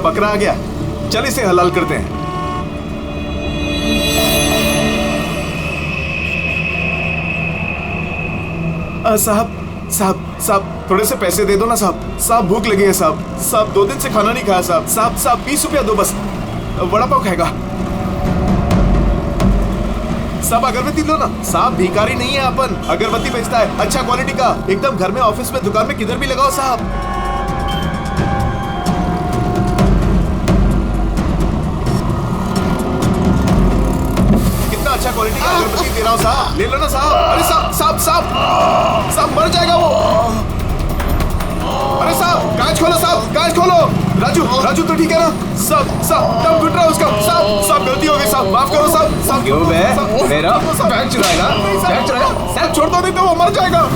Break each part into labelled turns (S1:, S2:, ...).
S1: बकरा आ गया, चल इसे हलाल करते हैं। साहब साहब साहब थोड़े से पैसे दे दो ना साहब। साहब भूख लगी है साहब। साहब 2 दिन से खाना नहीं खाया साहब। साहब साहब 20 रुपया दो बस, वड़ा पाव खाएगा। साहब अगरबत्ती लो ना साहब, भिखारी नहीं है अपन, अगरबत्ती बेचता है अच्छा क्वालिटी का, एकदम घर में, ऑफिस में, दुकान में, किधर भी लगाओ साहब। कितना अच्छा क्वालिटी का अगरबत्ती दे रहा हूँ साहब, ले लो ना साहब। अरे साहब साहब साहब साहब मर जाएगा वो। अरे साहब कांच खोलो साहब, कांच खोलो। राजू राजू तो ठीक है ना साहब? साहब दम घुट रहा है उसका साहब। साहब गलती हो गई साहब, माफ करो साहब। साहब
S2: क्यों बे? मेरा बैंक चुराएगा? बैंक चुराएगा?
S1: साहब छोड़ दो नहीं तो वो मर जाएगा।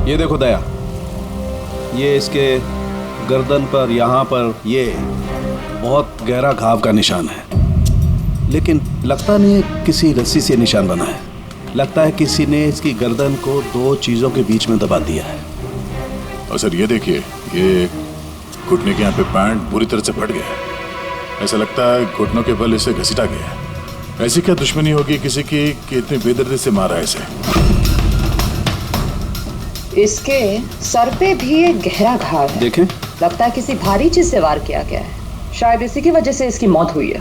S2: ये देखो दया, ये इसके गर्दन पर, यहाँ पर ये बहुत गहरा घाव का निशान है, लेकिन लगता नहीं है किसी रस्सी से निशान बना है। लगता है किसी ने इसकी गर्दन को 2 चीजों के बीच में दबा दिया है।
S3: और सर ये देखिए, ये घुटने के यहाँ पे पैंट पूरी तरह से फट गया है। ऐसा लगता है घुटनों के बल इसे घसीटा गया है। ऐसी क्या दुश्मनी होगी किसी की कि इतनी बेदर्दी से मारा है इसे?
S4: इसके सर पे भी एक गहरा घाव है।
S2: देखें,
S4: लगता है किसी भारी चीज से वार किया गया है। शायद इसी की वजह से इसकी मौत हुई है।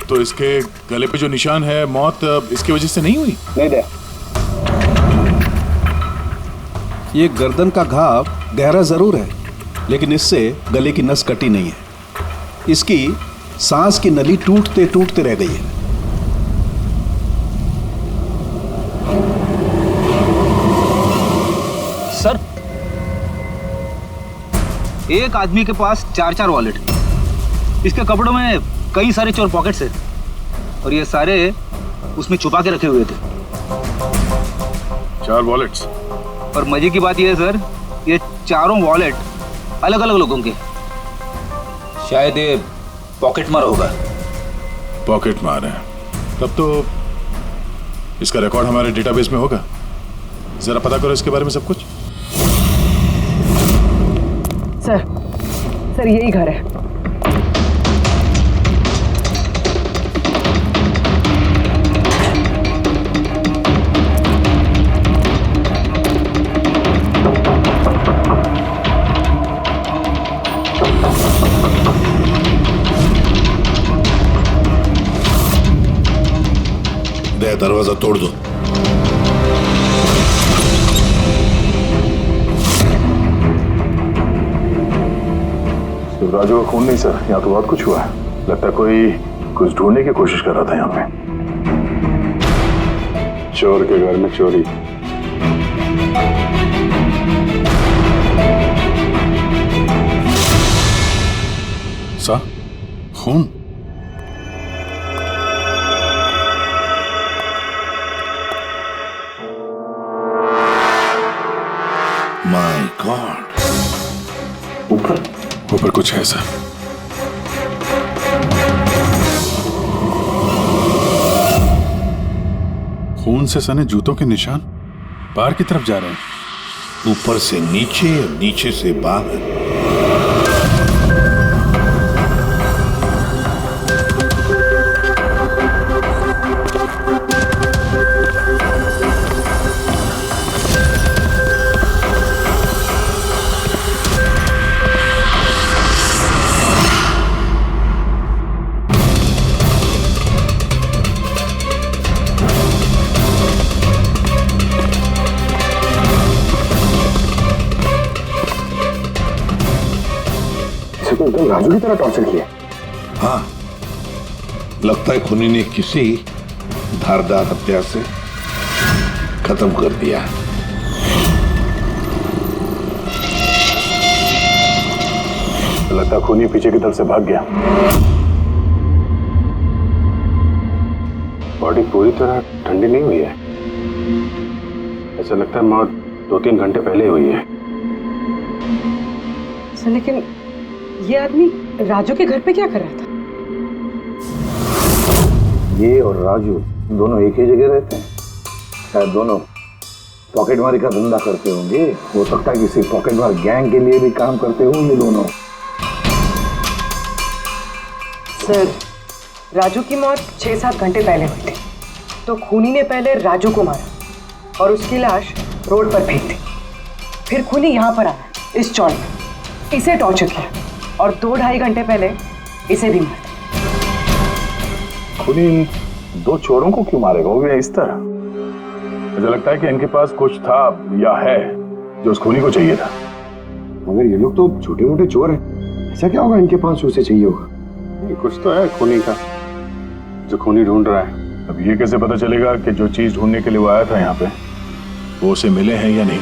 S3: तो इसके गले पे जो निशान है, मौत इसकी वजह से नहीं हुई?
S2: नहीं दया, ये गर्दन का घाव गहरा जरूर है, लेकिन इससे गले की नस कटी नहीं है। इसकी सांस की नली टूटते टूटते रह गई है।
S5: सर, एक आदमी के पास 4 वॉलेट, इसके कपड़ों में कई सारे चोर पॉकेट्स हैं और ये सारे उसमें छुपा के रखे हुए थे।
S3: 4 वॉलेट्स?
S5: और मजे की बात यह है सर, ये चारों वॉलेट अलग अलग लोगों के। शायद ये पॉकेट मार होगा।
S3: पॉकेट मार है? तब तो इसका रिकॉर्ड हमारे डेटाबेस में होगा। जरा पता करो इसके बारे में सब कुछ।
S4: सर यही घर है।
S3: दरवाजा तोड़ दो। राजू का खून नहीं सर, यहाँ तो बहुत कुछ हुआ है। लगता है कोई कुछ ढूंढने की कोशिश कर रहा था यहाँ पे। चोर के घर में चोरी। सा खून? My God. ऊपर कुछ है सर। खून से सने जूतों के निशान बाहर की तरफ जा रहे हैं।
S6: ऊपर से नीचे और नीचे से बाहर।
S3: एकदम राजू की तरह टॉर्चर किया।
S6: हाँ, लगता है खूनी ने किसी धारदार हत्या से खत्म कर दिया।
S3: लगता है खूनी पीछे की तरफ से भाग गया। बॉडी पूरी तरह ठंडी नहीं हुई है। ऐसा लगता है मौत 2-3 घंटे पहले हुई है।
S4: सर लेकिन ये आदमी राजू के घर पे क्या कर रहा था?
S6: ये और राजू दोनों एक ही जगह रहते हैं। शायद दोनों पॉकेटमारी का धंधा करते होंगे। हो सकता है किसी पॉकेटमार गैंग के लिए भी काम करते हो ये दोनों।
S4: सर राजू की मौत 6-7 घंटे पहले हुई थी, तो खूनी ने पहले राजू को मारा और उसकी लाश रोड पर फेंक दी। फिर खूनी यहाँ पर आया इस चौल में, इसे टॉर्चर किया और 2-2.5 घंटे पहले इसे भी मारा।
S3: खूनी इन 2 चोरों को क्यों मारेगा, वो भी इस तरह? मुझे लगता है कि इनके पास कुछ था या है जो उस खूनी को चाहिए था।
S7: मगर ये लोग तो छोटे मोटे चोर हैं, ऐसा क्या होगा इनके पास उसे चाहिए होगा?
S3: कुछ तो है खूनी का जो खूनी ढूंढ रहा है। अब ये कैसे पता चलेगा कि जो चीज ढूंढने के लिए वो आया था यहाँ पे वो उसे मिले हैं या नहीं?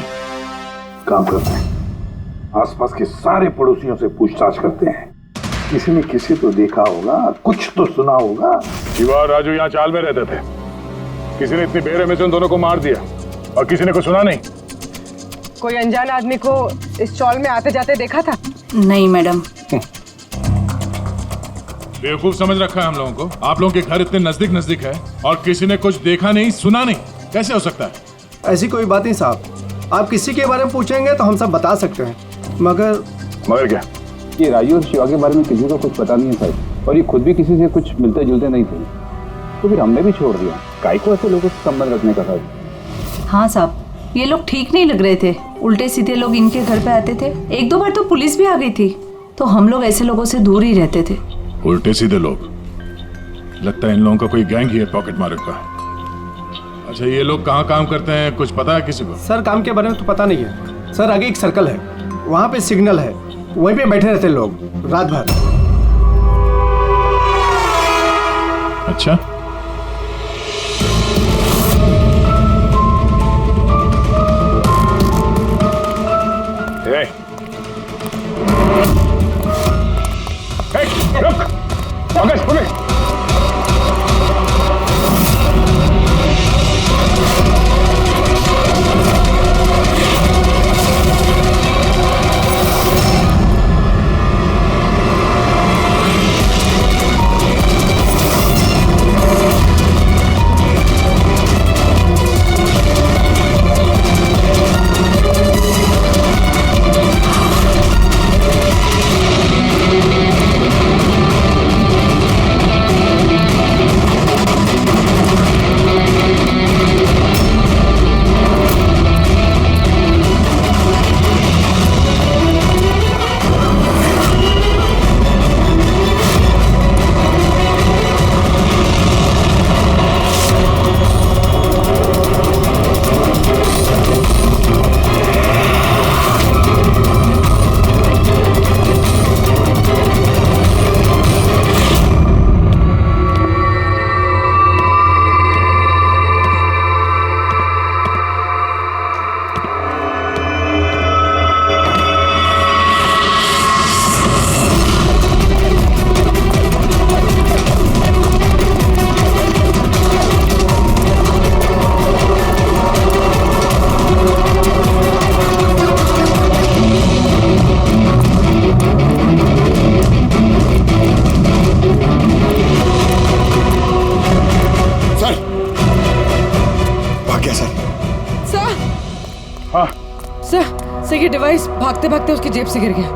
S6: काम करते हैं, आसपास के सारे पड़ोसियों से पूछताछ करते हैं। किसी ने किसी तो देखा होगा, कुछ तो सुना होगा।
S3: शिवा और राजू यहाँ चाल में रहते थे। किसी ने इतनी बेरहमी से उन दोनों को मार दिया और किसी ने कुछ सुना नहीं।
S4: कोई अनजान आदमी को इस चौल में आते जाते देखा था?
S8: नहीं मैडम।
S3: बेवकूफ समझ रखा है हम लोगों को। आप लोगों के घर इतने नजदीक नजदीक है और किसी ने कुछ देखा नहीं सुना नहीं, कैसे हो सकता है?
S7: ऐसी कोई बात नहीं साहब, आप किसी के बारे में पूछेंगे तो हम सब बता सकते हैं। मगर
S3: क्या?
S9: ये राजू और शिवा के बारे में किसी को कुछ पता नहीं है साहब, और ये खुद भी किसी से कुछ मिलते जुलते नहीं थे, तो फिर हमने भी छोड़ दिया। काय को ऐसे लोगों से संबंध रखने का साहब?
S8: हाँ साहब, ये लोग ठीक नहीं लग रहे थे। उल्टे सीधे लोग इनके घर पे आते थे। 1-2 बार तो पुलिस भी आ गई थी, तो हम लोग ऐसे लोगों से दूर ही रहते थे।
S3: उल्टे सीधे लोग? लगता है इन लोगों का कोई गैंग ही है पॉकेट मार का। अच्छा, ये लोग कहाँ काम करते हैं, कुछ पता है किसी को?
S7: सर काम के बारे में तो पता नहीं है सर। आगे एक सर्कल है, वहाँ पे सिग्नल है, वहीं पे बैठे रहते लोग रात भर।
S3: अच्छा, रुक, पुलिस।
S10: सर ये डिवाइस भागते भागते उसकी जेब से गिर गया।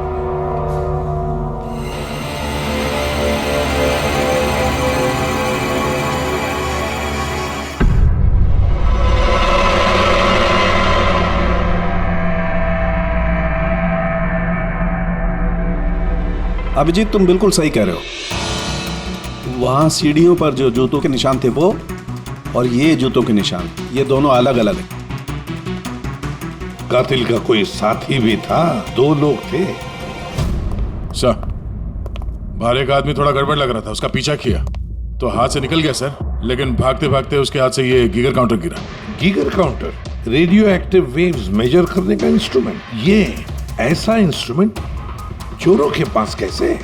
S2: अभिजीत, तुम बिल्कुल सही कह रहे हो। वहां सीढ़ियों पर जो जूतों के निशान थे वो, और ये जूतों के निशान, ये दोनों अलग अलग हैं।
S6: कातिल का कोई साथी भी था, 2 लोग थे।
S3: सर, बाहर एक आदमी थोड़ा गड़बड़ लग रहा था, उसका पीछा किया। तो हाथ से निकल गया सर, लेकिन भागते भागते उसके हाथ से ये गीगर काउंटर गिरा।
S11: Geiger counter radio active waves measure करने का इंस्ट्रूमेंट। ये ऐसा इंस्ट्रूमेंट चोरों के पास कैसे है?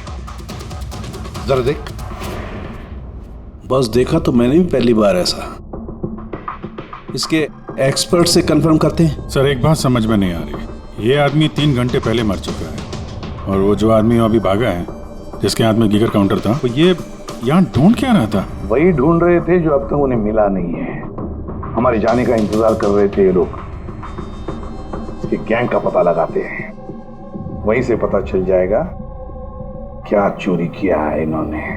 S11: जरा देख।
S2: बस देखा तो मैंने भी पहली बार ऐसा। इसके एक्सपर्ट से कंफर्म करते हैं।
S12: सर एक बात समझ में नहीं आ रही, ये आदमी 3 घंटे पहले मर चुका है और वो जो आदमी अभी भागा है जिसके हाथ में गीगर काउंटर था, वो ये यहाँ ढूंढ क्या रहा था?
S6: वही ढूंढ रहे थे जो अब तक उन्हें मिला नहीं है। हमारे जाने का इंतजार कर रहे थे ये लोग। इसके गैंग का पता लगाते हैं, वहीं से पता चल जाएगा क्या चोरी किया है इन्होंने।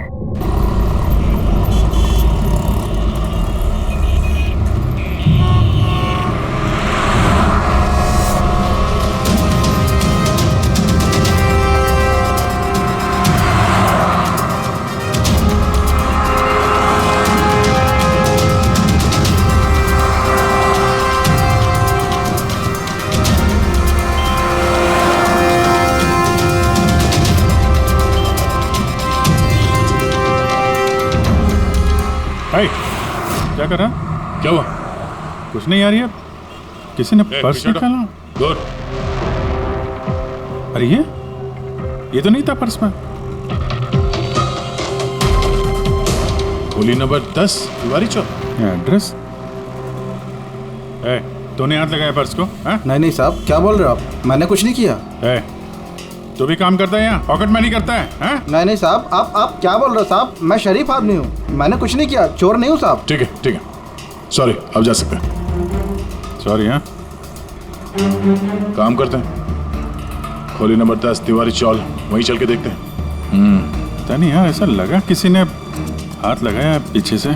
S12: क्या कर रहा?
S3: क्या हुआ?
S12: कुछ नहीं यार, ये किसी ने पर्स निकाला।
S3: गुड।
S12: अरे ये तो नहीं था पर्स में।
S3: गोली नंबर 10 तिवारी चौक।
S12: एड्रेस? तूने हाथ लगाया पर्स को?
S7: नहीं साहब, क्या बोल रहे हो आप? मैंने कुछ नहीं किया।
S12: तू भी काम करता है यहाँ, पॉकेट मनी करता है?
S7: नहीं साहब, आप क्या बोल रहे हो साहब? मैं शरीफ आदमी हूँ, मैंने कुछ नहीं किया, चोर नहीं हूँ साहब।
S3: ठीक है, सॉरी, अब जा सकते हैं।
S12: सॉरी। हाँ,
S3: काम करते हैं, खोली नंबर 10 तिवारी चौल, वहीं चल के देखते हैं।
S12: पता नहीं यार, ऐसा लगा किसी ने हाथ लगाया पीछे से।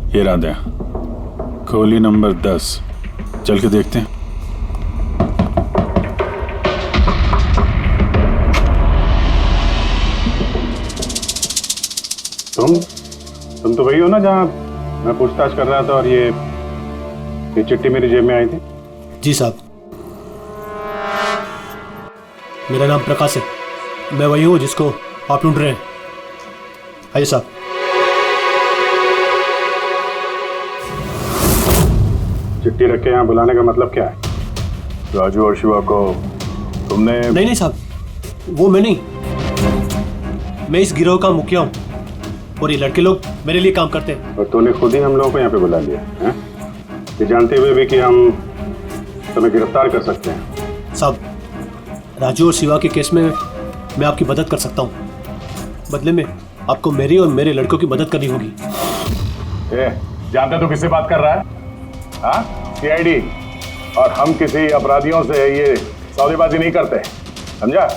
S12: ये राधा, खोली नंबर 10, चल के देखते हैं। तुम तो वही हो ना जहाँ मैं पूछताछ कर रहा था और ये चिट्ठी मेरी जेब में आई थी?
S13: जी साहब, मेरा नाम प्रकाश है, मैं वही हूँ जिसको आप ढूंढ रहे हैं। आइए साहब।
S12: चिट्ठी रख के यहाँ बुलाने का मतलब क्या है?
S3: राजू और शिवा को तुमने?
S13: नहीं साहब, वो मैं नहीं, मैं इस गिरोह का मुखिया हूँ और ये लड़के लोग मेरे लिए काम करते हैं।
S12: और तूने खुद ही हम लोगों को यहाँ पे बुला लिया है, ये जानते हुए भी कि हम तुम्हें गिरफ्तार कर सकते हैं।
S13: साहब, राजू और शिवा के केस में मैं आपकी मदद कर सकता हूँ, बदले में आपको मेरी और मेरे लड़कों की मदद करनी होगी।
S6: जानते तो किससे बात कर रहा है? सीआईडी, और हम किसी अपराधियों से ये सौदेबाजी नहीं करते, समझा?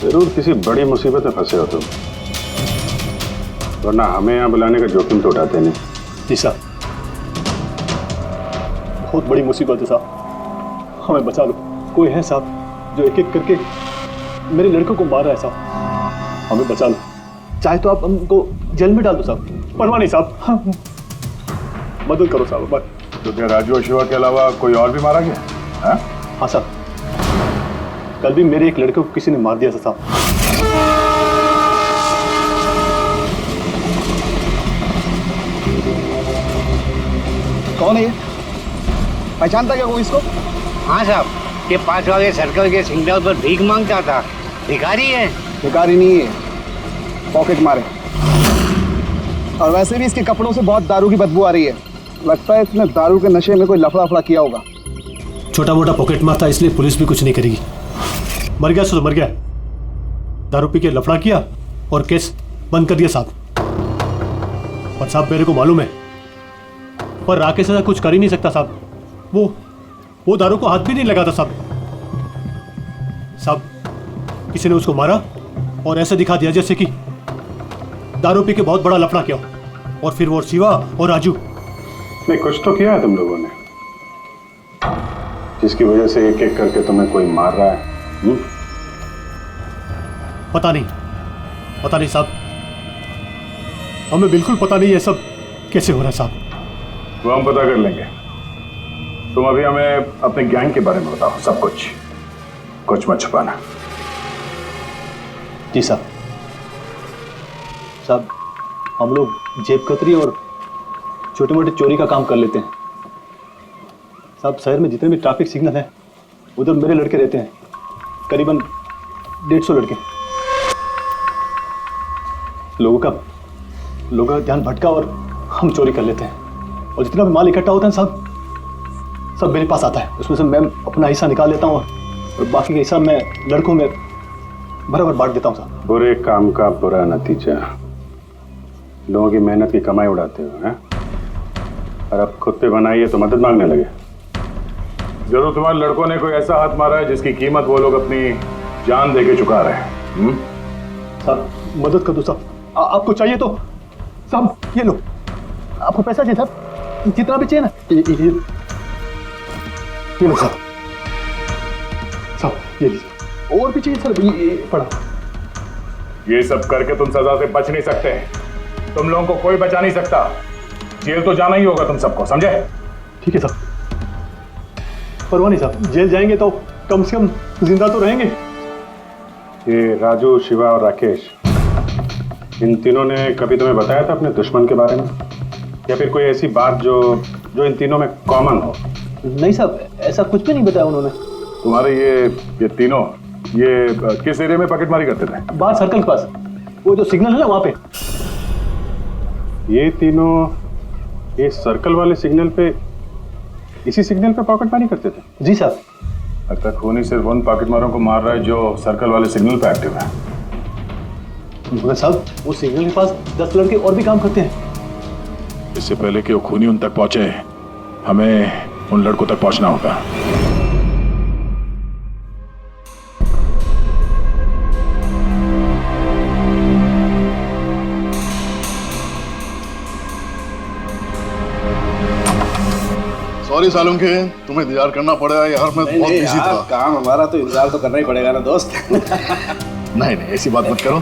S12: जरूर किसी बड़ी मुसीबत में फंसे हो तुम, वरना हमें यहाँ बुलाने का जोखिम तो उठाते नहीं।
S13: जी साहब, बहुत बड़ी मुसीबत है साहब, हमें बचा लो। कोई है साहब जो एक एक करके मेरे लड़कों को मार रहा है साहब, हमें बचा लो। चाहे तो आप हमको जेल में डाल दो साहब, परवाह नहीं साहब, मदद करो साहब।
S6: तो क्या राजू और शिवा के अलावा कोई और भी मारा गया?
S13: हाँ साहब, कल भी मेरे एक लड़के को किसी ने मार दिया था साहब।
S7: कौन है ये? पहचानता क्या कोई इसको?
S14: हाँ साहब, ये 5 वाले सर्कल के सिग्नल पर भीख मांगता था। भिखारी है?
S7: भिखारी नहीं है, पॉकेट मारे। और वैसे भी इसके कपड़ों से बहुत दारू की बदबू आ रही है, लगता है इसने दारू के नशे में कोई लफड़ा किया होगा।
S13: छोटा मोटा पॉकेट मार था, इसलिए पुलिस भी कुछ नहीं करेगी। मर गया सो मर गया, दारू पी के लफड़ा किया और केस बंद कर दिया साहब। और साहब मेरे को मालूम है, पर राकेश ऐसा कुछ कर ही नहीं सकता साहब, वो दारू को हाथ भी नहीं लगाता साहब। किसी ने उसको मारा और ऐसे दिखा दिया जैसे कि दारू पी के बहुत बड़ा लफड़ा किया, और फिर वो शिवा और राजू।
S12: नहीं, कुछ तो किया है तुम लोगों ने, जिसकी वजह से एक एक करके तुम्हें कोई मार रहा है।
S13: पता नहीं, पता नहीं साहब, हमें बिल्कुल पता नहीं ये सब कैसे हो रहा है साहब।
S6: वो हम पता कर लेंगे। तुम अभी हमें अपने गैंग के बारे में बताओ, सब कुछ, कुछ मत छुपाना।
S13: जी साहब। साहब हम लोग जेब कतरी और छोटे मोटे चोरी का काम कर लेते हैं साहब। शहर में जितने भी ट्रैफिक सिग्नल हैं उधर मेरे लड़के रहते हैं, करीबन 150 लड़के। लोगों का ध्यान भटका और हम चोरी कर लेते हैं, और जितना भी माल इकट्ठा होता है साहब सब मेरे पास आता है। उसमें से मैं अपना हिस्सा निकाल लेता हूँ और बाकी का हिस्सा मैं लड़कों में बराबर बांट देता हूँ साहब।
S9: बुरे काम का बुरा नतीजा, लोगों की मेहनत की कमाई उड़ाते हो हैं, और अब खुद पे बनाई है तो मदद मांगने लगे।
S6: जरूर तुम्हारे लड़कों ने कोई ऐसा हाथ मारा है जिसकी कीमत वो लोग अपनी जान देके चुका रहे हैं।
S13: साहब मदद कर दो साहब, आपको चाहिए तो साहब ये लो, आपको पैसा चाहिए साहब, जितना भी चाहिए ना ये लो साहब। साहब ये लीजिए, और भी चाहिए सर, ये पड़ा।
S6: ये सब करके तुम सजा से बच नहीं सकते, तुम लोगों को कोई बचा नहीं सकता, जेल तो जाना ही होगा तुम सबको, समझे?
S13: ठीक है साहब, परवाह नहीं साहब, जेल जाएंगे तो कम से कम जिंदा तो रहेंगे।
S9: ये राजू, शिवा और राकेश, इन तीनों ने कभी तुम्हें बताया था अपने दुश्मन के बारे में, या फिर कोई ऐसी बात जो इन तीनों में कॉमन हो?
S13: नहीं साहब, ऐसा कुछ भी नहीं बताया उन्होंने।
S6: तुम्हारे ये तीनों ये किस एरिया में पॉकेटमारी करते थे?
S13: बाहर सर्कल के पास, वो जो सिग्नल है ना वहां पे।
S9: ये तीनों ये सर्कल वाले सिग्नल पे, इसी सिग्नल पे पॉकेटमारी करते थे?
S13: जी साहब।
S6: लगता है खूनी सिर्फ उन पॉकेटमारों को मार रहा है जो सर्कल वाले सिग्नल पे एक्टिव है।
S13: मगर साहब वो सिग्नल के पास 10 लड़के और भी काम करते हैं।
S6: इससे पहले कि वो खूनी उन तक पहुंचे, हमें उन लड़कों तक पहुंचना होगा।
S15: सॉरी सालुंखे, तुम्हें इंतजार करना पड़ेगा यार, मैं बहुत बिजी था।
S2: काम हमारा तो इंतजार तो करना ही पड़ेगा ना दोस्त।
S15: नहीं ऐसी बात मत करो।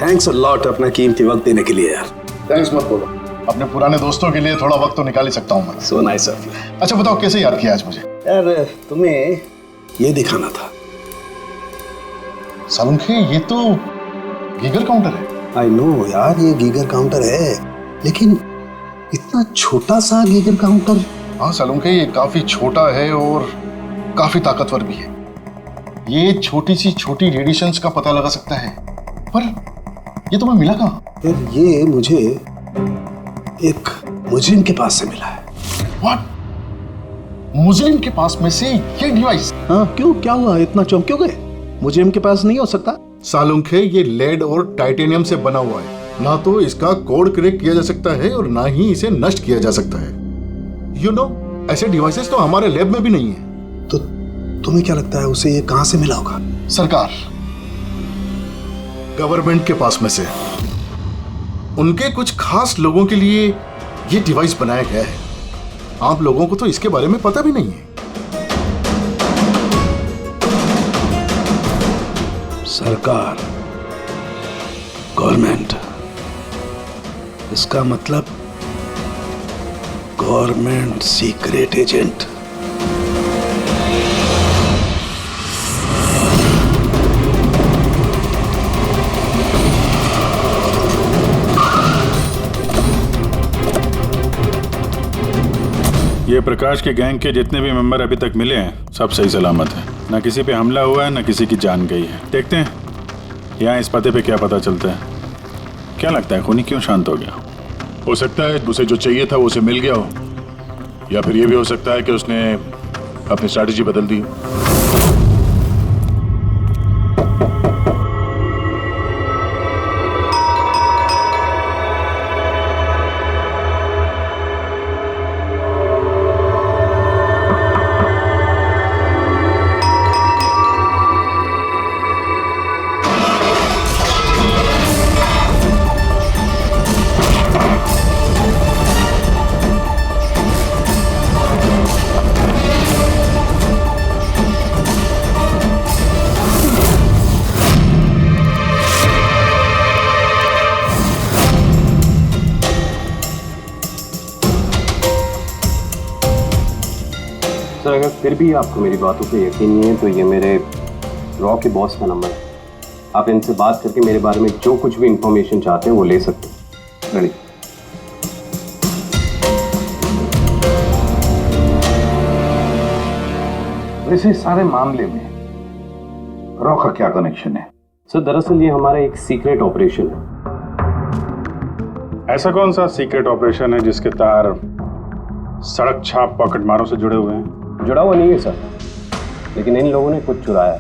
S2: थैंक्स अ लॉट अपना कीमती वक्त देने के लिए यार।
S15: थैंक्स मत बोलो, अपने पुराने दोस्तों के लिए थोड़ा वक्त तो निकाल ही सकता हूँ मैं।
S2: So nice of you.
S15: अच्छा बताओ कैसे याद किया आज मुझे?
S2: यार तुम्हें ये दिखाना था।
S15: सालुंखे ये तो गीगर काउंटर है।
S2: आई नो यार, ये गीगर काउंटर है, लेकिन इतना छोटा सा गीगर काउंटर।
S15: हाँ सालुंखे, ये काफी छोटा है और काफी ताकतवर भी है। ये छोटी सी छोटी रेडिएशंस का पता लगा सकता है, पर ये तुम्हें मिला कहाँ?
S2: यार ये मुझे एक मुजरिम के पास से मिला है।
S15: व्हाट? मुजरिम के पास में से ये डिवाइस?
S2: हाँ क्यों, क्या हुआ, इतना चौंक्योगे? मुजरिम के पास नहीं हो सकता?
S15: सालुंखे ये लेड और टाइटेनियम से बना हुआ है, ना तो इसका कोड क्रैक किया जा सकता है और ना ही इसे नष्ट किया जा सकता है। यू नो, ऐसे डिवाइसेस तो हमारे लैब में भी नहीं है।
S2: तो तुम्हें क्या लगता है उसे ये कहां से मिला होगा?
S15: सरकार, गवर्नमेंट के पास में से उनके कुछ खास लोगों के लिए ये डिवाइस बनाया गया है। आप लोगों को तो इसके बारे में पता भी नहीं है।
S2: सरकार, गवर्नमेंट, इसका मतलब गवर्नमेंट सीक्रेट एजेंट।
S12: ये प्रकाश के गैंग के जितने भी मेंबर अभी तक मिले हैं सब सही सलामत है, ना किसी पे हमला हुआ है ना किसी की जान गई है। देखते हैं यहाँ इस पते पे क्या पता चलता है। क्या लगता है खूनी क्यों शांत हो गया?
S6: हो सकता है उसे जो चाहिए था वो उसे मिल गया हो, या फिर ये भी हो सकता है कि उसने अपनी स्ट्रैटेजी बदल दी।
S16: सर अगर फिर भी आपको मेरी बातों पे यकीन नहीं है तो ये मेरे रॉ के बॉस का नंबर है। आप इनसे बात करके मेरे बारे में जो कुछ भी इंफॉर्मेशन चाहते हैं वो ले सकते हैं।
S6: रेडी। वैसे इस सारे मामले में रॉ का क्या कनेक्शन है?
S16: सर दरअसल ये हमारा एक सीक्रेट ऑपरेशन है।
S9: ऐसा कौन सा सीक्रेट ऑपरेशन है जिसके तार सड़क छाप पॉकेट मारों से जुड़े हुए हैं?
S16: जुड़ा हुआ नहीं है सर, लेकिन इन लोगों ने कुछ चुराया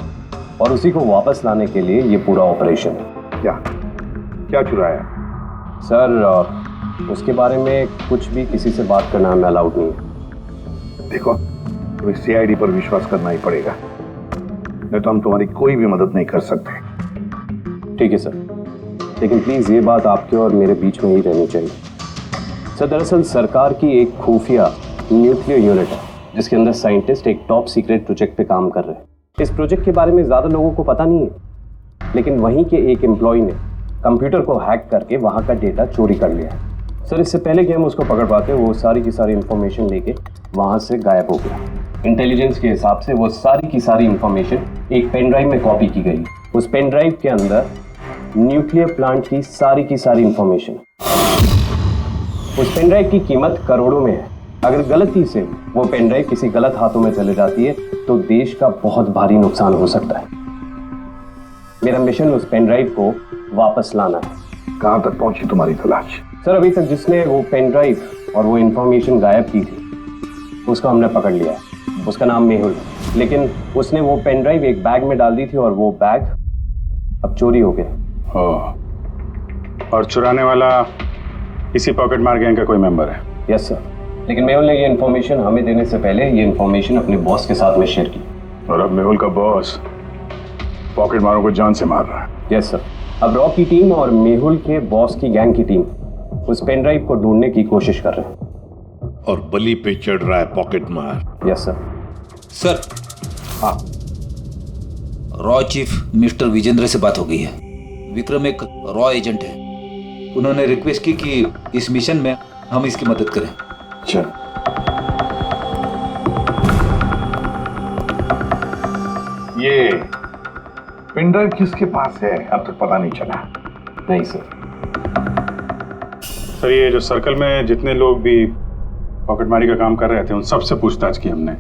S16: और उसी को वापस लाने के लिए ये पूरा ऑपरेशन है।
S6: क्या क्या चुराया?
S16: सर उसके बारे में कुछ भी किसी से बात करना हमें अलाउड नहीं है।
S6: देखो तो सीआईडी पर विश्वास करना ही पड़ेगा, नहीं तो हम तुम्हारी कोई भी मदद नहीं कर सकते।
S16: ठीक है सर, लेकिन प्लीज ये बात आपके और मेरे बीच में ही रहनी चाहिए। सर दरअसल सरकार की एक खुफिया न्यूक्लियर यूनिट है जिसके अंदर साइंटिस्ट एक टॉप सीक्रेट प्रोजेक्ट पे काम कर रहे हैं। इस प्रोजेक्ट के बारे में ज्यादा लोगों को पता नहीं है, लेकिन वहीं के एक एम्प्लॉय ने कंप्यूटर को हैक करके वहां का डेटा चोरी कर लिया है। सर इससे पहले कि हम उसको पकड़ पाते वो सारी की सारी इंफॉर्मेशन लेके वहां से गायब हो गया। इंटेलिजेंस के हिसाब से वो सारी की सारी इंफॉर्मेशन एक पेन ड्राइव में कॉपी की गई। उस पेन ड्राइव के अंदर न्यूक्लियर प्लांट की सारी इंफॉर्मेशन। उस पेन ड्राइव की कीमत करोड़ों में है। अगर गलती से वो पेन ड्राइव किसी गलत हाथों में चले जाती है तो देश का बहुत भारी नुकसान हो सकता है। मेरा मिशन उस पेन ड्राइव को वापस लाना है।
S6: कहां तक पहुंची तुम्हारी तलाश?
S16: सर अभी तक जिसने वो पेन ड्राइव और वो इंफॉर्मेशन गायब की थी उसको हमने पकड़ लिया है। उसका नाम मेहुल है, लेकिन उसने वो पेन ड्राइव एक बैग में डाल दी थी और वो बैग अब चोरी हो गया।
S9: और चुराने वाला इसी पॉकेट मार गैंग का कोई मेंबर है?
S16: यस सर, लेकिन मेहुल ने ये इन्फॉर्मेशन हमें देने से पहले ये इन्फॉर्मेशन अपने बॉस के साथ में शेयर की।
S3: और अब मेहुल का बॉस पॉकेट मारों को जान से मार रहा है।
S16: यस सर, अब रॉ की टीम और मेहुल के बॉस की गैंग की टीम उस पेन ड्राइव को ढूंढने की कोशिश कर रहे हैं।
S11: और बलि पे चढ़ रहा है पॉकेट मार।
S16: Yes sir.
S17: सर
S6: हाँ,
S17: रॉ चीफ मिस्टर विजेंद्र से बात हो गई है। विक्रम एक रॉ एजेंट है, उन्होंने रिक्वेस्ट की कि इस मिशन में हम इसकी मदद करें।
S6: चल ये पेन ड्राइव किसके पास है अब तक पता नहीं चला?
S16: नहीं सर।
S9: सर ये जो सर्कल में जितने लोग भी पॉकेटमारी का काम कर रहे थे उन सबसे पूछताछ की हमने।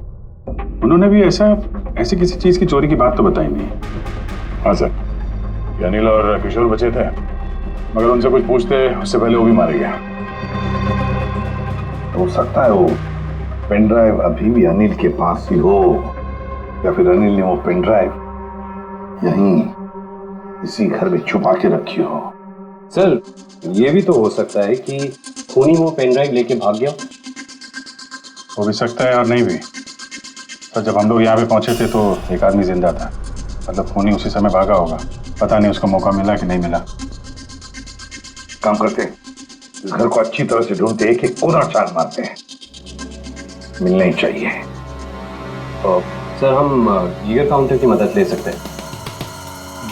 S9: उन्होंने भी ऐसी किसी चीज की चोरी की बात तो बताई नहीं।
S3: हाँ सर, ये अनिल और किशोर बचे थे, मगर उनसे कुछ पूछते उससे पहले वो भी मारे गया।
S6: हो सकता है वो पेन ड्राइव अभी भी अनिल के पास ही हो, या फिर अनिल ने वो पेन ड्राइव यहीं इसी घर में छुपा के रखी हो।
S16: सर ये भी तो हो सकता है कि खूनी वो पेन ड्राइव लेके भाग गया।
S9: हो भी सकता है और नहीं भी। सर जब हम लोग यहाँ पे पहुंचे थे तो एक आदमी जिंदा था, मतलब खूनी उसी समय भागा होगा। पता नहीं उसको मौका मिला कि नहीं मिला।
S6: काम करते हैं, इस घर को अच्छी तरह से ढूंढते, एक एक कोना छान मारते हैं, मिलना ही चाहिए।
S16: तो सर हम गीगर काउंटर की मदद ले सकते हैं।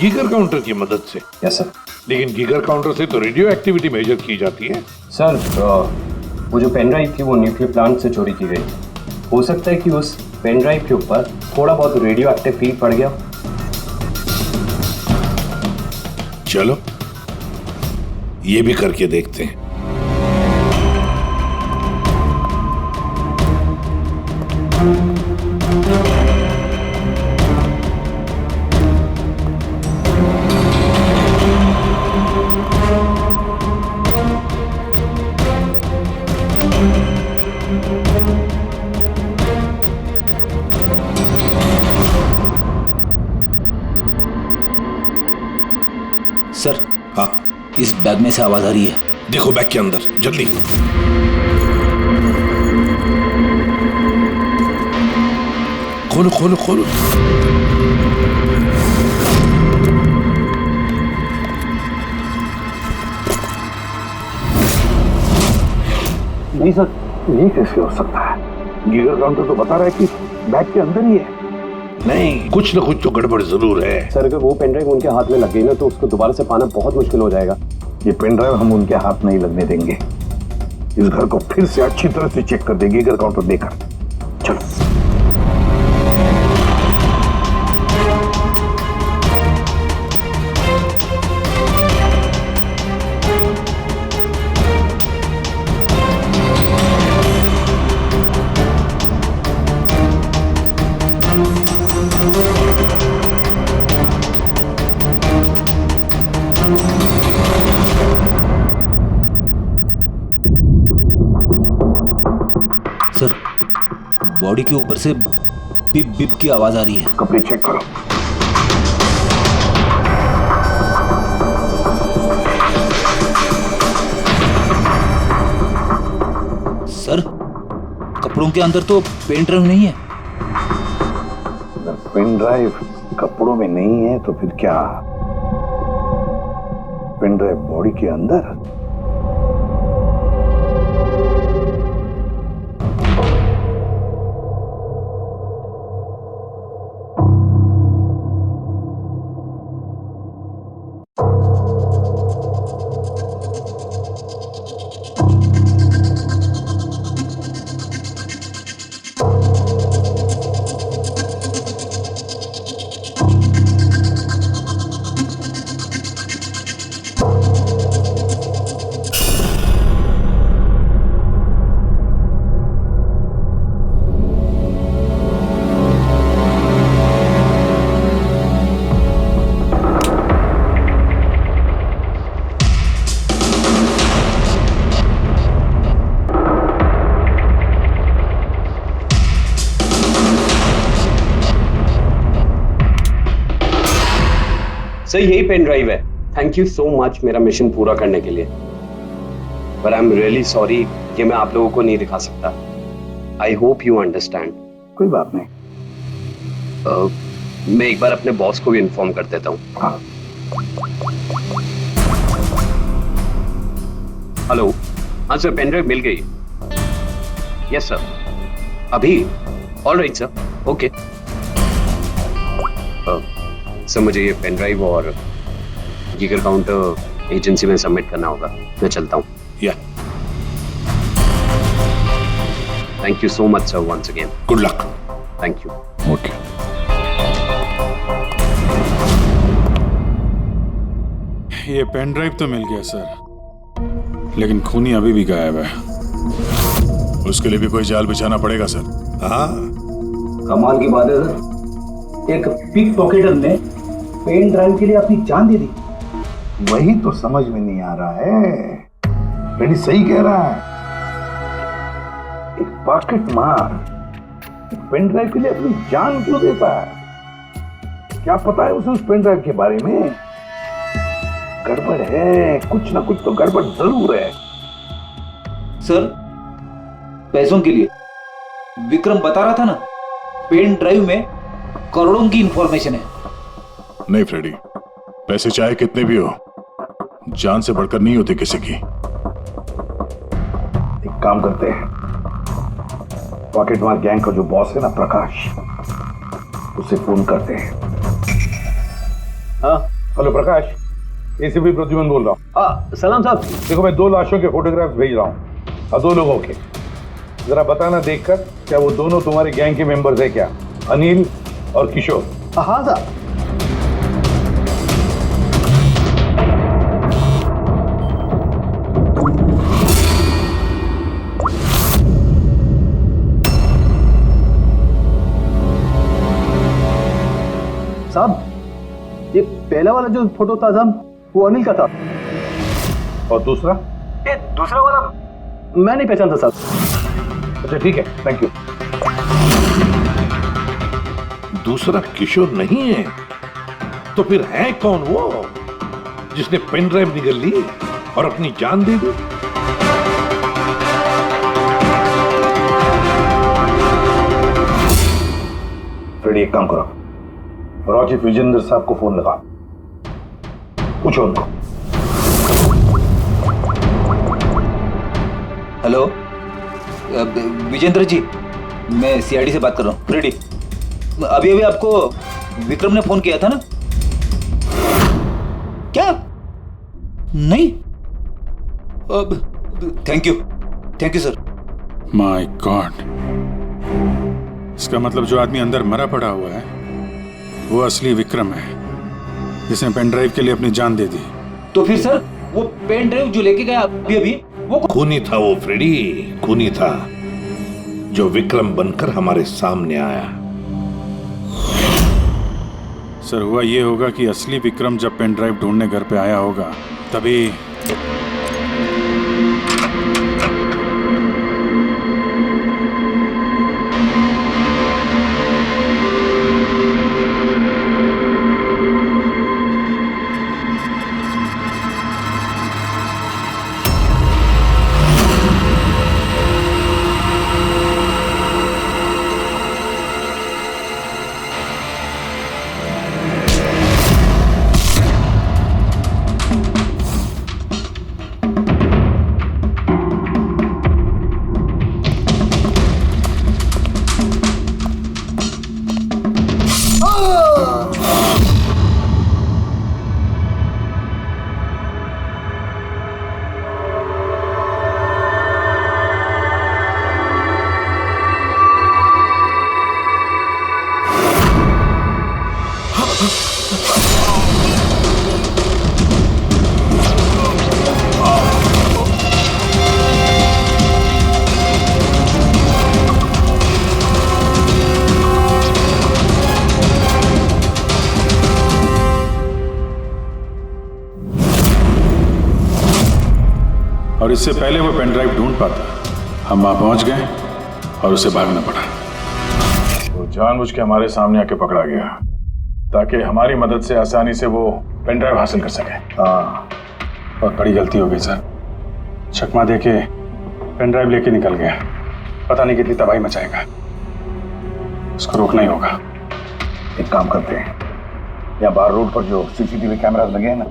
S11: गीगर काउंटर की मदद से?
S16: Yes sir.
S11: लेकिन गीगर काउंटर से तो रेडियो एक्टिविटी मेजर की जाती है।
S16: सर वो जो पेन ड्राइव थी वो न्यूक्लियर प्लांट से चोरी की गई। हो सकता है कि उस पेन ड्राइव के ऊपर थोड़ा बहुत रेडियो एक्टिव फील पड़ गया।
S11: चलो ये भी करके देखते हैं।
S17: सर हाँ, इस बैग में से आवाज आ रही है।
S11: देखो बैग के अंदर, जल्दी। खोलो खोलो खोलो।
S6: नहीं सर, ये कैसे हो सकता है? गीगर काउंटर तो बता रहा है कि बैग के अंदर ही है।
S11: नहीं, कुछ न कुछ तो गड़बड़ जरूर है।
S16: सर अगर वो पेन ड्राइव उनके हाथ में लग गई ना तो उसको दोबारा से पाना बहुत मुश्किल हो जाएगा।
S6: ये पेन ड्राइव हम उनके हाथ नहीं लगने देंगे। इस घर को फिर से अच्छी तरह से चेक कर देंगे गीगर काउंटर देकर। चलो।
S17: सर, बॉडी के ऊपर से बिप बिप की आवाज आ रही है।
S6: कपड़े चेक करो।
S17: सर, कपड़ों के अंदर तो पेन ड्राइव नहीं है।
S6: अगर पेन ड्राइव कपड़ों में नहीं है तो फिर क्या? पेन ड्राइव बॉडी के अंदर?
S16: सर यही पेन ड्राइव है। थैंक यू सो मच मेरा मिशन पूरा करने के लिए। पर आई एम रियली सॉरी, ये मैं आप लोगों को नहीं दिखा सकता। I hope you understand.
S6: कोई बात नहीं।
S16: मैं एक बार अपने बॉस को भी इन्फॉर्म कर देता हूँ।
S6: हाँ।
S16: हेलो, हाँ सर, पेन ड्राइव मिल गई। यस सर, अभी। All right sir, okay. Sir मुझे ये पेन ड्राइव और जिगर काउंटर एजेंसी में सबमिट करना होगा। मैं चलता हूँ।
S11: या
S16: thank you so much sir, once again.
S11: Good luck.
S16: Thank you.
S3: Okay.
S12: ये पेन ड्राइव तो मिल गया सर, लेकिन खूनी अभी भी गायब है।
S3: उसके लिए भी कोई जाल बिछाना पड़ेगा सर।
S11: हाँ,
S5: कमाल की बात है सर, एक पिक पॉकेटर ने पेन ड्राइव के लिए अपनी जान दे दी।
S6: वही तो समझ में नहीं आ रहा है। रेडी सही कह रहा है। एक पॉकेट मार एक पेन ड्राइव के लिए अपनी जान क्यों देता है? क्या पता है उसे उस पेन ड्राइव के बारे में? गड़बड़ है, कुछ ना कुछ तो गड़बड़ जरूर है।
S17: सर, पैसों के लिए विक्रम बता रहा था ना, पेन ड्राइव में करोड़ों की इंफॉर्मेशन है।
S3: नहीं फ्रेडी, पैसे चाहे कितने भी हो, जान से बढ़कर नहीं होती किसी की।
S6: एक काम करते हैं, पॉकेट मार गैंग का जो बॉस है ना प्रकाश, उसे फोन करते हैं।
S15: हाँ हेलो प्रकाश, एसीपी प्रद्युमन बोल रहा हूँ।
S5: सलाम साहब।
S15: देखो मैं 2 लाशों के फोटोग्राफ भेज रहा हूँ और 2 लोगों के। जरा बताना देखकर क्या वो दोनों तुम्हारे गैंग के मेंबर्स है क्या? अनिल और किशोर।
S7: हाँ साहब। साहब, ये पहला वाला जो फोटो था साहब, वो अनिल का था।
S15: और दूसरा?
S7: ये दूसरा वाला मैं नहीं पहचानता साहब।
S15: अच्छा ठीक है, थैंक यू।
S11: दूसरा किशोर नहीं है तो फिर है कौन वो जिसने पेन ड्राइव निगल ली और अपनी जान दे दी?
S6: फ्रेडी एक काम करो, रॉचिफ विजेंद्र साहब को फोन लगा, पूछो उनको।
S17: हेलो विजेंद्र जी, मैं सीआईडी से बात कर रहा हूँ। फ्रेडी, अभी अभी आपको विक्रम ने फोन किया था ना? क्या? नहीं? Thank you sir.
S12: My God, इसका मतलब जो आदमी अंदर मरा पड़ा हुआ है वो असली विक्रम है, जिसने पेन ड्राइव के लिए अपनी जान दे दी।
S17: तो फिर सर, वो पेन ड्राइव जो लेके गया अभी वो
S11: खूनी था वो फ्रेडी, खूनी था जो विक्रम बनकर हमारे सामने आया।
S12: सर, हुआ ये होगा कि असली विक्रम जब पेन ड्राइव ढूंढने घर पे आया होगा तभी। इससे पहले वो पेन ड्राइव ढूंढ पाता, हम वहां पहुंच गए और उसे भागना पड़ा।
S3: वो जानबूझ के हमारे सामने आके पकड़ा गया ताकि हमारी मदद से आसानी से वो पेन ड्राइव हासिल कर सके।
S12: हाँ, बहुत बड़ी गलती हो गई सर। चकमा दे के पेन ड्राइव लेके निकल गया, पता नहीं कितनी तबाही मचाएगा। उसको रोकना ही होगा।
S6: एक काम करते हैं, यहाँ बाहर रोड पर जो सीसीटीवी कैमरास लगे हैं ना,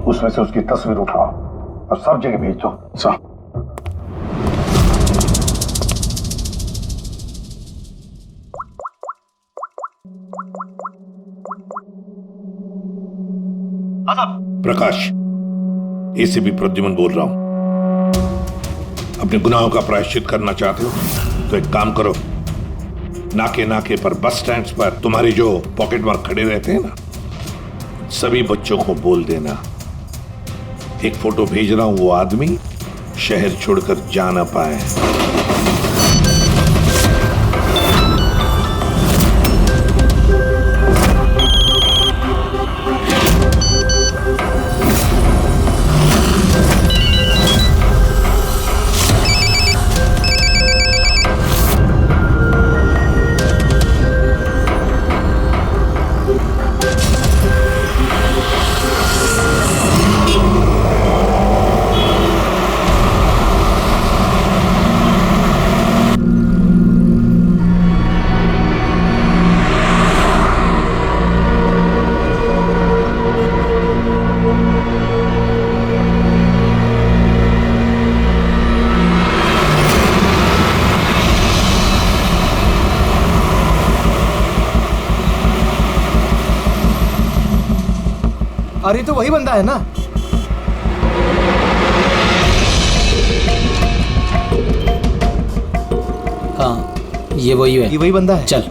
S6: उसमें से उसकी तस्वीर उठाओ और सब जगह भेज दो।
S12: सर,
S11: प्रकाश, एसीपी प्रद्युमन बोल रहा हूं। अपने गुनाहों का प्रायश्चित करना चाहते हो तो एक काम करो, नाके नाके पर, बस स्टैंड्स पर तुम्हारे जो पॉकेट मार खड़े रहते हैं ना, सभी बच्चों को बोल देना एक फोटो भेज रहा हूं, वो आदमी शहर छोड़कर जा ना पाए।
S1: अरे तो वही बंदा है ना?
S18: हाँ, ये वही है।
S1: ये वही बंदा है।
S18: चल।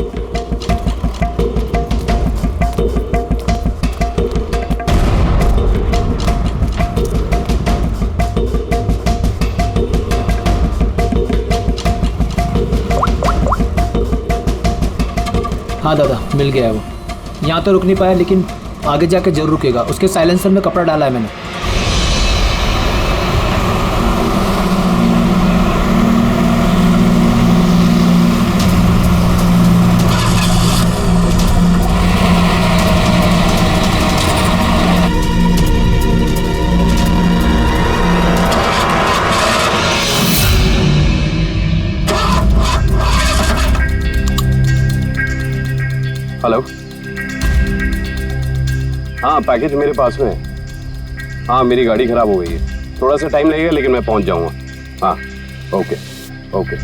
S18: हाँ दादा, मिल गया है वो। यहाँ तो रुक नहीं पाया, लेकिन आगे जाके जरूर रुकेगा। उसके साइलेंसर में कपड़ा डाला है मैंने।
S16: हेलो, हाँ पैकेज मेरे पास में है। हाँ, मेरी गाड़ी खराब हो गई है, थोड़ा सा टाइम लगेगा लेकिन मैं पहुंच जाऊंगा। हाँ, ओके ओके।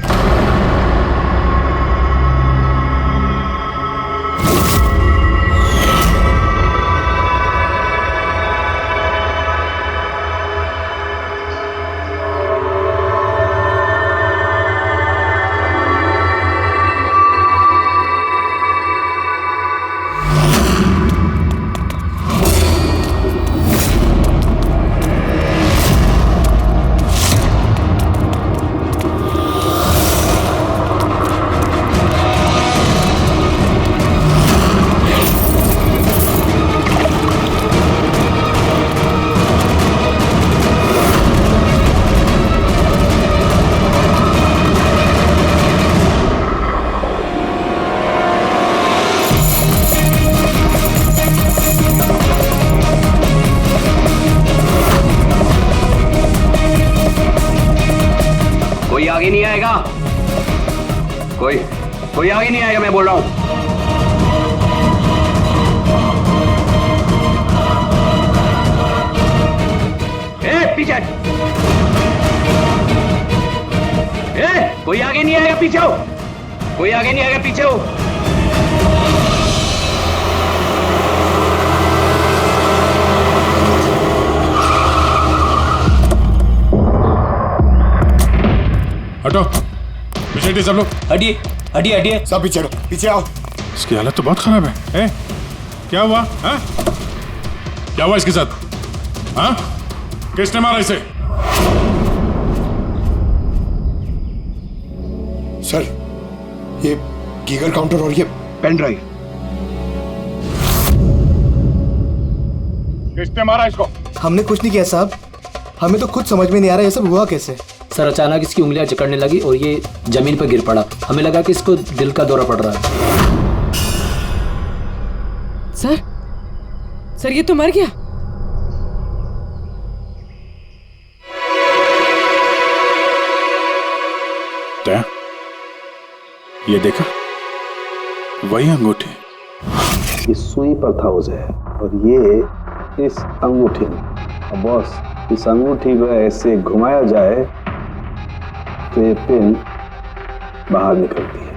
S16: आगे नहीं आएगा, कोई आगे नहीं आएगा, मैं बोल रहा हूं। पीछे, कोई आगे नहीं आएगा, पीछे हो। कोई आगे नहीं आएगा, पीछे हो।
S3: हटो, पीछे हटिए सब लोग।
S18: हटिए हटिए हटिए,
S3: सब पीछे हटो, पीछे आओ। इसकी हालत तो बहुत खराब है। क्या हुआ? हाँ? क्या हुआ इसके साथ? हाँ? किसने मारा इसे?
S1: सर, ये गीगर काउंटर और ये पेन ड्राइव।
S3: किसने मारा इसको?
S1: हमने कुछ नहीं किया साहब,
S19: हमें तो खुद समझ में नहीं आ रहा ये सब हुआ कैसे।
S18: सर अचानक इसकी उंगलियां जकड़ने लगी और ये जमीन पर गिर पड़ा। हमें लगा कि इसको दिल का दौरा पड़ रहा है।
S10: सर ये तो मर गया।
S12: दया, ये देखा, वही अंगूठी।
S16: ये सुई पर था उसे और ये इस अंगूठी में। अब बॉस, इस अंगूठी को ऐसे घुमाया जाए तो ये पिन बाहर निकलती है।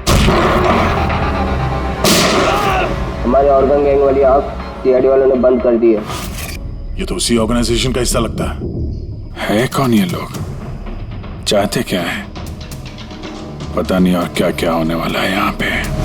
S20: हमारे ऑर्गन गैंग वाली आग सीआईडी वालों ने बंद कर दी है।
S3: ये तो उसी ऑर्गेनाइजेशन का हिस्सा लगता
S12: है कौन ये लोग, चाहते क्या है पता नहीं, और क्या क्या होने वाला है यहाँ पे।